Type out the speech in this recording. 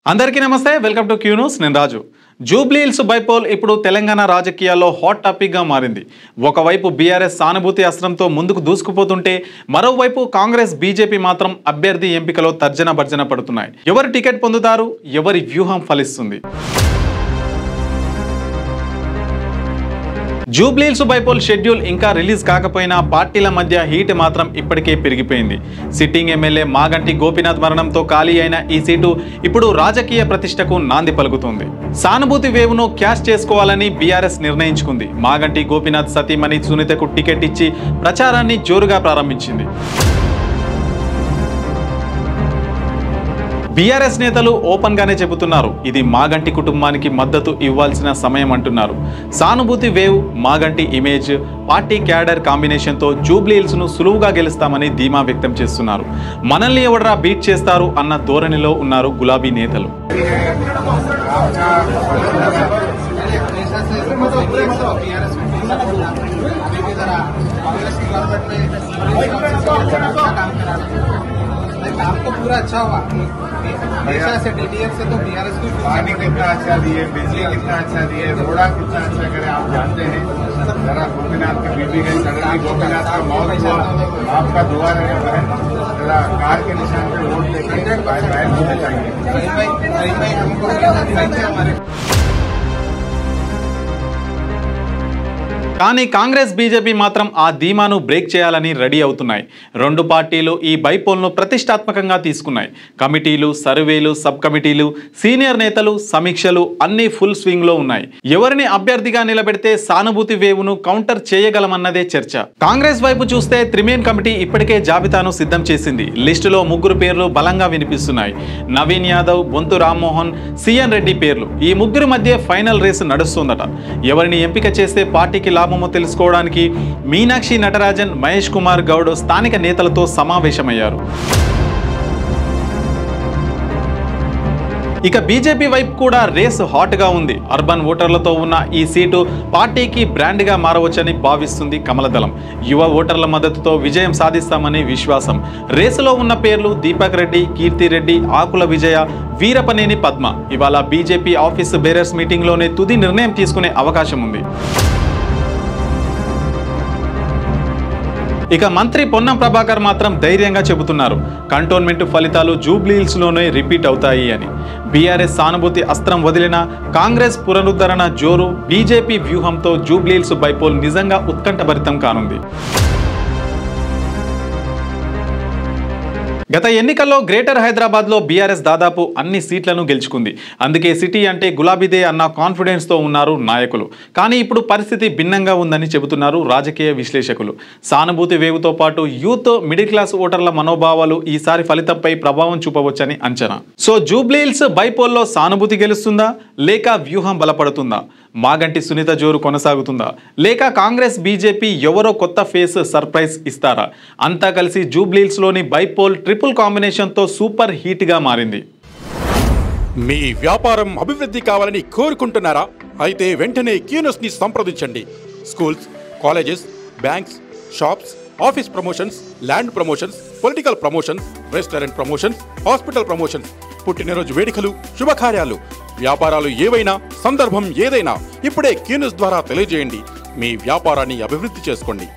అందరికీ నమస్తే, welcome to Q news. నేను రాజు. జూబ్లీ హిల్స్ బైపోల్ ఇప్పుడు తెలంగాణ రాజకీయాల్లో హాట్ టాపిక్గా మారింది. ఒకవైపు బీఆర్ఎస్ సానుభూతి అస్త్రంతో ముందుకు దూసుకుపోతుంటే మరోవైపు కాంగ్రెస్ బీజేపీ మాత్రం అభ్యర్థి ఎంపికలో తర్జన భర్జన పడుతున్నాయి. ఎవరు టికెట్ పొందుతారు, ఎవరి వ్యూహం ఫలిస్తుంది? జూబ్లీ హిల్స్ బైపోల్ షెడ్యూల్ ఇంకా రిలీజ్ కాకపోయినా పార్టీల మధ్య హీట్ మాత్రం ఇప్పటికే పెరిగిపోయింది. సిట్టింగ్ ఎమ్మెల్యే మాగంటి గోపీనాథ్ మరణంతో ఖాళీ అయిన ఈ సీటు ఇప్పుడు రాజకీయ ప్రతిష్టకు నాంది పలుకుతుంది. సానుభూతి వేవ్ను క్యాష్ చేసుకోవాలని బీఆర్ఎస్ నిర్ణయించుకుంది. మాగంటి గోపీనాథ్ సతీమణి సునీతకు టికెట్ ఇచ్చి ప్రచారాన్ని జోరుగా ప్రారంభించింది. బీఆర్ఎస్ నేతలు ఓపెన్ గానే చెబుతున్నారు, ఇది మాగంటి కుటుంబానికి మద్దతు ఇవ్వాల్సిన సమయం అంటున్నారు. సానుభూతి wave, Maganti image, party cadre కాంబినేషన్తో జూబ్లీ హిల్స్ ను సులువుగా గెలుస్తామని ధీమా వ్యక్తం చేస్తున్నారు. మనల్ని ఎవడరా బీట్ చేస్తారు అన్న ధోరణిలో ఉన్నారు గులాబీ నేతలు. काम तो पूरा अच्छा हुआ। हमेशा से डीडीएफ से तो बीआरएस को पानी कितना अच्छा दिए, बिजली कितना अच्छा दिए, रोड़ा कितना अच्छा करे, आप जानते हैं। जरा गोपीनाथ के बीबी गई, सडनली गोपीनाथ का मौत हुआ, आपका दुआ रहे बहन, जरा कार के निशान पे वोट देके बाहर होने चाहिए। हमको కానీ కాంగ్రెస్ బీజేపీ మాత్రం ఆ ధీమాను బ్రేక్ చేయాలని రెడీ అవుతున్నాయి. రెండు పార్టీలు ఈ బైపోల్ను ప్రతిష్టాత్మకంగా తీసుకున్నాయి. కమిటీలు, సర్వేలు, సబ్ కమిటీలు, సీనియర్ నేతలు, సమీక్షలు అన్నీ ఫుల్ స్వింగ్లో ఉన్నాయి. ఎవరిని అభ్యర్థిగా నిలబెడితే సానుభూతి వేవ్ను కౌంటర్ చేయగలమన్నదే చర్చ. కాంగ్రెస్ వైపు చూస్తే త్రిమేన్ కమిటీ ఇప్పటికే జాబితాను సిద్ధం చేసింది. లిస్టులో 3 పేర్లు బలంగా వినిపిస్తున్నాయి. నవీన్ యాదవ్, బొంతు రామ్మోహన్, సిఎన్ రెడ్డి పేర్లు. ఈ ముగ్గురి మధ్య ఫైనల్ రేసు నడుస్తుందట. ఎవరిని ఎంపిక చేస్తే పార్టీకి లాభమో తెలుసుకోవడానికి మీనాక్షి నటరాజన్, మహేష్ కుమార్ గౌడ్ స్థానిక నేతలతో సమావేశమయ్యారు. ఇక బీజేపీ వైపు కూడా రేస్ హాట్ గా ఉంది. అర్బన్ ఓటర్లతో ఉన్న ఈ సీటు పార్టీకి బ్రాండ్ గా మారవచ్చని భావిస్తుంది కమలదళం. యువ ఓటర్ల మద్దతుతో విజయం సాధిస్తామని విశ్వాసం. రేసులో ఉన్న పేర్లు దీపక్ రెడ్డి, కీర్తి రెడ్డి, ఆకుల విజయ, వీరపనేని పద్మ. ఇవాళ బీజేపీ ఆఫీస్ బేరర్స్ మీటింగ్ లోనే తుది నిర్ణయం తీసుకునే అవకాశం ఉంది. ఇక మంత్రి పొన్నం ప్రభాకర్ మాత్రం ధైర్యంగా చెబుతున్నారు, కంటోన్మెంట్ ఫలితాలు జూబ్లీ హిల్స్ లోనే రిపీట్ అవుతాయి అని. బీఆర్ఎస్ సానుభూతి అస్త్రం వదిలిన కాంగ్రెస్ పునరుద్ధరణ జోరు, బీజేపీ వ్యూహంతో జూబ్లీ హిల్స్ బైపోల్ నిజంగా ఉత్కంఠభరితం కానుంది. గత ఎన్నికల్లో గ్రేటర్ హైదరాబాద్లో బీఆర్ఎస్ దాదాపు అన్ని సీట్లను గెలుచుకుంది. అందుకే సిటీ అంటే గులాబీదే అన్న కాన్ఫిడెన్స్తో ఉన్నారు నాయకులు. కానీ ఇప్పుడు పరిస్థితి భిన్నంగా ఉందని చెబుతున్నారు రాజకీయ విశ్లేషకులు. సానుభూతి వేవుతో పాటు యూత్, మిడిల్ క్లాస్ ఓటర్ల మనోభావాలు ఈసారి ఫలితంపై ప్రభావం చూపవచ్చని అంచనా. సో జూబ్లీ హిల్స్ బైపోల్లో సానుభూతి గెలుస్తుందా, లేక వ్యూహం బలపడుతుందా? మాగంటి సునీత జోరు కొనసాగుతుందా, లేక కాంగ్రెస్ బీజేపీ ఎవరో కొత్త ఫేస్ సర్ప్రైజ్ ఇస్తారా? అంతా కలిసి జూబ్లీ హిల్స్ లోని బైపోల్ ట్రిపుల్ కాంబినేషన్తో సూపర్ హీట్ గా మారింది. మీ వ్యాపారం అభివృద్ధి కావాలని కోరుకుంటున్నారా? అయితే వెంటనే క్యూ న్యూస్ ని సంప్రదించండి. Schools, colleges, banks, shops, office promotions, land promotions, political promotions, restaurant promotions, hospital promotions, పుట్టినరోజు వేడుకలు, శుభకార్యాలు, వ్యాపారాలు ఏవైనా, సందర్భం ఏదైనా ఇప్పుడే క్యూ న్యూస్ ద్వారా తెలియజేయండి. మీ వ్యాపారాన్ని అభివృద్ధి చేసుకోండి.